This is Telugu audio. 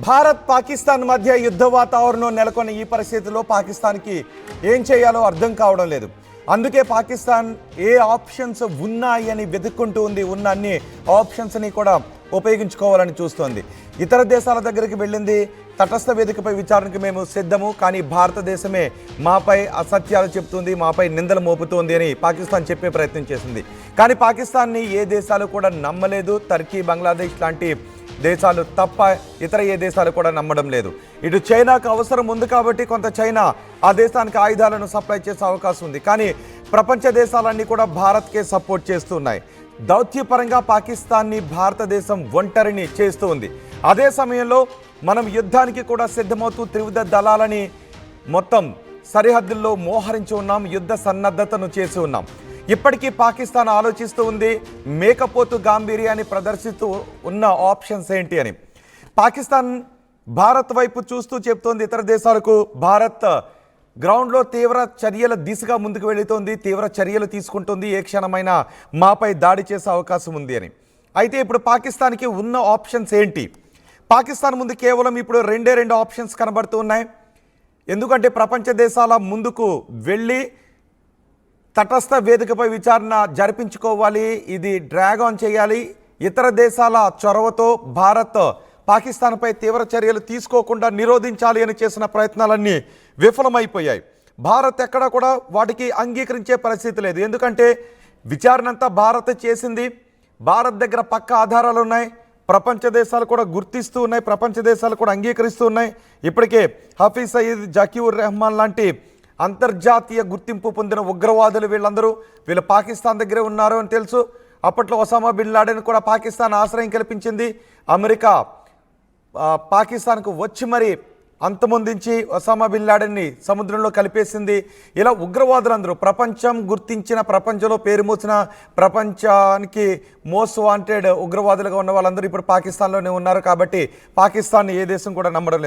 భారత్ పాకిస్తాన్ మధ్య యుద్ధ వాతావరణం నెలకొన్న ఈ పరిస్థితిలో పాకిస్తాన్కి ఏం చేయాలో అర్థం కావడం లేదు. అందుకే పాకిస్తాన్ ఏ ఆప్షన్స్ ఉన్నాయని వెతుక్కుంటూ ఉంది. ఉన్న అన్ని ఆప్షన్స్ని కూడా ఉపయోగించుకోవాలని చూస్తోంది. ఇతర దేశాల దగ్గరికి వెళ్ళింది. తటస్థ వేదికపై విచారణకు మేము సిద్ధము, కానీ భారతదేశమే మాపై అసత్యాలు చెప్తుంది, మాపై నిందలు మోపుతోంది అని పాకిస్తాన్ చెప్పే ప్రయత్నం చేసింది. కానీ పాకిస్తాన్ని ఏ దేశాలు కూడా నమ్మలేదు. టర్కీ, బంగ్లాదేశ్ లాంటి దేశాలు తప్ప ఇతర ఏ దేశాలు కూడా నమ్మడం లేదు. ఇటు చైనాకు అవసరం ఉంది కాబట్టి కొంత చైనా ఆ దేశానికి ఆయుధాలను సప్లై చేసే అవకాశం ఉంది. కానీ ప్రపంచ దేశాలన్నీ కూడా భారత్కే సపోర్ట్ చేస్తున్నాయి. దౌత్యపరంగా పాకిస్తాన్ని భారతదేశం ఒంటరిని చేస్తూ ఉంది. అదే సమయంలో మనం యుద్ధానికి కూడా సిద్ధమవుతూ త్రివిధ దళాలని మొత్తం సరిహద్దుల్లో మోహరించి ఉన్నాం. యుద్ధ సన్నద్ధతను చేసి ఉన్నాం. ఇప్పటికీ పాకిస్తాన్ ఆలోచిస్తూ ఉంది మేకపోతు గాంభీర్యాన్ని ప్రదర్శిస్తూ ఉన్న ఆప్షన్స్ ఏంటి అని. పాకిస్తాన్ భారత్ వైపు చూస్తూ చెప్తోంది ఇతర దేశాలకు, భారత్ గ్రౌండ్లో తీవ్ర చర్యల దిశగా ముందుకు వెళుతోంది, తీవ్ర చర్యలు తీసుకుంటుంది, ఏ క్షణమైనా మాపై దాడి చేసే అవకాశం ఉంది అని. అయితే ఇప్పుడు పాకిస్తాన్కి ఉన్న ఆప్షన్స్ ఏంటి? పాకిస్తాన్ ముందు కేవలం ఇప్పుడు రెండు ఆప్షన్స్ కనబడుతూ ఉన్నాయి. ఎందుకంటే ప్రపంచ దేశాల ముందుకు వెళ్ళి తటస్థ వేదికపై విచారణ జరిపించుకోవాలి, ఇది డ్రాగ్ ఆన్ చేయాలి. ఇతర దేశాల చొరవతో భారత్ పాకిస్తాన్పై తీవ్ర చర్యలు తీసుకోకుండా నిరోధించాలి అని చేసిన ప్రయత్నాలన్నీ విఫలమైపోయాయి. భారత్ ఎక్కడా కూడా వాటికి అంగీకరించే పరిస్థితి లేదు. ఎందుకంటే విచారణ అంతా భారత్ చేసింది. భారత్ దగ్గర పక్క ఆధారాలు ఉన్నాయి. ప్రపంచ దేశాలు కూడా గుర్తిస్తూ ఉన్నాయి, ప్రపంచ దేశాలు కూడా అంగీకరిస్తూ ఉన్నాయి. ఇప్పటికే హఫీజ్ సయీద్, జకీర్ రెహమాన్ లాంటి అంతర్జాతీయ గుర్తింపు పొందిన ఉగ్రవాదులు వీళ్ళు పాకిస్తాన్ దగ్గరే ఉన్నారు అని తెలుసు. అప్పట్లో ఒసామా బిన్ లాడెన్ కూడా పాకిస్తాన్ ఆశ్రయం కల్పించింది. అమెరికా పాకిస్తాన్కు వచ్చి మరి అంతమొందించి ఒసామా బిన్ లాడెన్ని సముద్రంలో కలిపేసింది. ఇలా ఉగ్రవాదులందరూ ప్రపంచం గుర్తించిన, ప్రపంచంలో పేరు మోసిన, ప్రపంచానికి మోస్ట్ వాంటెడ్ ఉగ్రవాదులుగా ఉన్న వాళ్ళందరూ ఇప్పుడు పాకిస్తాన్లోనే ఉన్నారు. కాబట్టి పాకిస్తాన్ ఏ దేశం కూడా నమ్మడం లేదు.